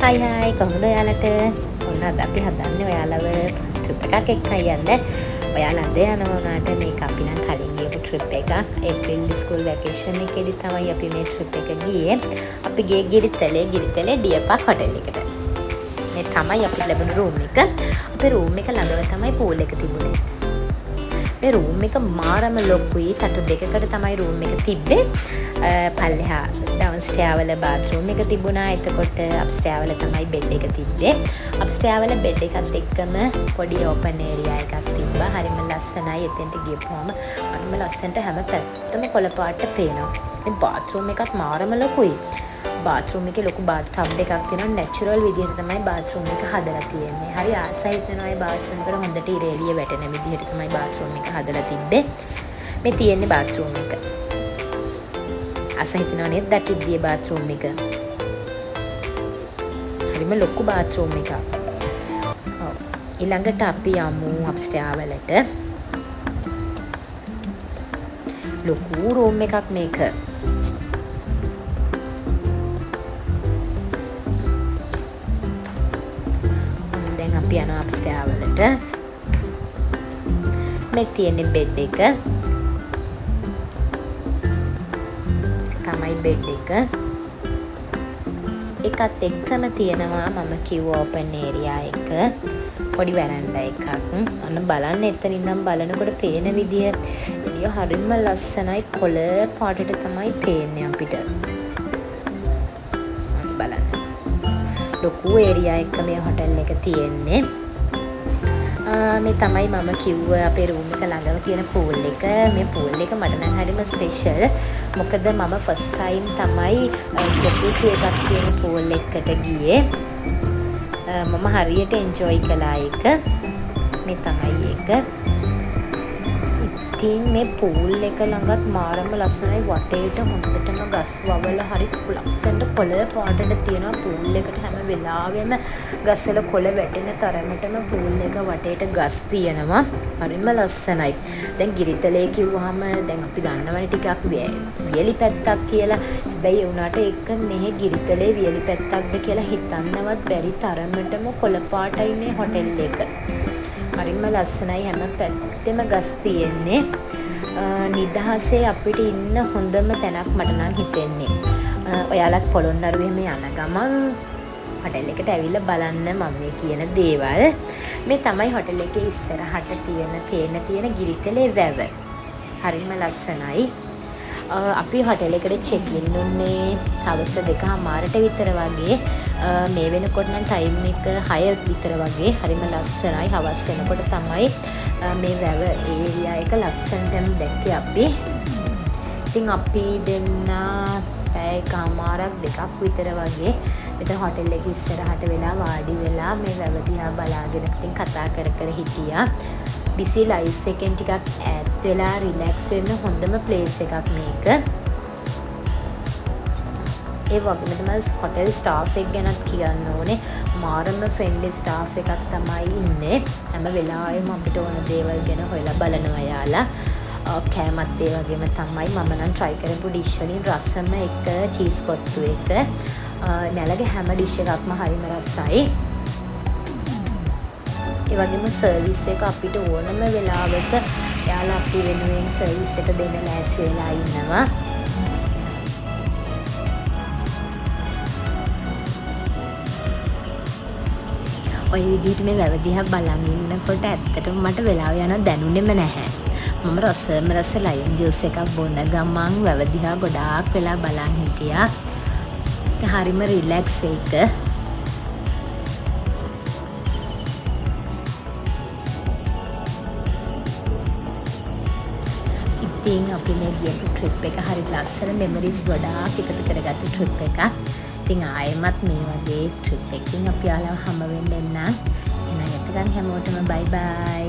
හයි හයි කොහොමද ඔයාලට? ඔන්න අද අපි හදන්නේ ඔයාලව ට්‍රිප් එකක් එක්කයි යන්න. ඔයාලා අද යනවා උනාට මේක අපි නම් කලින් ගියපු ට්‍රිප් එකක්. ඒප්‍රිල් ස්කූල් වැකේෂන් එකේදී තමයි අපි මේ ට්‍රිප් එක ගියේ. අපි ගියේ ගිරිතලේ ඩියර් පාක් හොටෙල් එකට. මේ තමයි අපිට ලැබුණු රූම් එක. අපේ රූම් එක ළඟම තමයි පූල් එක තිබුණේ. මේ රූම් එක මාරම ලොකුයි. තටු දෙකකට තමයි රූම් එක තිබ්බේ. පල්ලෙහා ඩවුන්ස්ටෙයාර් වල බාත්රූම් එක තිබුණා. එතකොට අප්ස්ටෙයාර් වල තමයි බෙඩ් එක තිබ්බේ. අප්ස්ටෙයාර් වල බෙඩ් එකත් එක්කම පොඩි ඕපන් ඒරියා එකක් තිබ්බා. හරිම ලස්සනයි. එතෙන්ට ගියපුවම හරිම ලස්සනට හැම පැත්තම කොළ පාට පේනවා. මේ බාත්රූම් එකත් මාරම ලොකුයි. බාත්රූම් එකේ ලොකු බාත් ටබ් එකක් තියෙනවා. නැචරල් විදිහට තමයි බාත්රූම් එක හදලා තියෙන්නේ. හරි ආසයි හිතෙනවා මේ බාත්රූම් එකට හොඳට ඉර එළිය වැටෙන විදිහට තමයි බාත්රූම් එක හදලා තිබ්බේ. මේ තියෙන්නේ බාත්රූම් එක. ආසයි හිතෙනවා නේද දැක්කේ බාත්රූම් එක. හරිම ලොකු බාත්රූම් එකක්. ඔව්. ඊළඟට අපි යමු අප්ස්ටෙයාර් වලට. ලොකු රූම් එකක් මේක. අපි යනවා අප්ස්ටෙයාර් වලට. මේ තියෙන්නේ බෙඩ් එක. තමයි බෙඩ් එක. එකත් එක්කම තියෙනවා මම කිව්ව ඕපන් ඒරියා එක. පොඩි වැරන්ඩා එකක්. අන්න බලන්න එතන ඉඳන් බලනකොට පේන විදිය එළිය හරිම ලස්සනයි. කොළ පාටට තමයි පේන්නේ අපිට. බලන්න. ලොකු ඒරියා එක මේ හොටෙල් එක තියෙන්නේ. මේ තමයි මම කිව්ව අපේ රූම් එක ළඟම තියෙන පූල් එක. මේ පූල් එක මට නම් හරිම ස්පෙෂල්. මොකද මම ෆස්ට් ටයිම් තමයි ජකුසි එකක් තියෙන පූල් එකකට ගියේ. මම හරියට එන්ජොයි කළා ඒක. මේ තමයි ඒක. ඉතින් මේ පූල් එක ළඟත් මාරම ලස්සනයි. වටේට හොඳටම ගස් වවල හරි ලස්සනට කොළ පාටට තියෙනවා. පූල් එකට හැම වෙලාවෙම ගස්වල කොළ වැටෙන තරමටම පූල් එක වටේට ගස් තියෙනවා. හරිම ලස්සනයි. දැන් ගිරිතලේ කිව්වහම දැන් අපි දන්නවනේ ටිකක් වියලි පැත්තක් කියලා. හැබැයි ඒ වුණාට ඒක මෙහෙ ගිරිතලේ වියලි පැත්තක්ද කියලා හිතන්නවත් බැරි තරමටම කොළ පාටයි මේ හොටෙල් එක. හරිම ලස්සනයි. හැම පැත්තෙම ගස් තියෙන්නේ. නිදහසේ අපිට ඉන්න හොඳම තැනක් මට නම් හිතෙන්නේ. ඔයාලත් පොළොන්නරුව එහෙම යන ගමන් හොටෙල් එකට ඇවිල්ලා බලන්න මම මේ කියන දේවල්. මේ තමයි හොටෙල් එකේ ඉස්සරහට පේන ගිරිතලේ වැව. හරිම ලස්සනයි. අපි හොටෙල් එකට චෙක් ඉන් උන්නේ හවස 2:00ට විතර වගේ. මේ වෙනකොට නම් ටයිම් එක 6 විතර වගේ. හරිම ලස්සනයි. හවස් වෙනකොට තමයි මේ වැව ඒරියා එක ලස්සනටම දැක්කේ අපි. ඉතින් අපි දෙන්න පැය කමාරක් දෙකක් විතර වගේ මෙතන හොටෙල් එකේ ඉස්සරහට වෙලා වාඩි වෙලා මේ වැව දිහා බලාගෙන ඉතින් කතා කර හිටියා. බිසි ලයිෆ් එකෙන් ටිකක් ඈත් වෙලා රිලැක්ස් වෙන්න හොඳම ප්ලේස් එකක් මේක. ඒ වගේම තමයි හොටෙල් ස්ටාෆ් එක ගැනත් කියන්න ඕනේ. මාරම ෆ්‍රෙන්ඩ්ලි ස්ටාෆ් එකක් තමයි ඉන්නේ. හැම වෙලාවෙම අපිට ඕන දේවල් ගැන හොයලා බලනවා යාලා. කෑමත් ඒ වගේම තමයි. මම නම් try කරපු ඩිෂ් වලින් රසම එක චීස් කොත්තු එක. නැලගේ හැම ඩිෂ් එකක්ම හරිම රසයි. ඒ වගේම සර්විස් එක අපිට ඕනම වෙලාවක යාලා අපි වෙනුවෙන් සර්විස් එක දෙන්න ලෑස්ති වෙලා ඉන්නවා. ඔය විදිහට මේ වැව දිහා බලන් ඉන්නකොට ඇත්තටම මට වෙලාව යනවා දැනුනේම නැහැ. මම රස ලයිම් ජූස් එකක් බොන ගමන් වැව දිහා ගොඩාක් වෙලා බලන් හිටියා. හරිම රිලැක්ස් එක. ඉතින් අපි මේ ගියපු ට්‍රිප් එක හරි ලස්සන මෙමරිස් ගොඩාක් එකතු කරගත්තු ට්‍රිප් එකක්. ඉතින් ආයෙමත් මේ වගේ ට්‍රිප් එකකින් අපි ආලව හම්බ වෙන්න එන්න. එහෙනම් එතකන් හැමෝටම බයි බයි.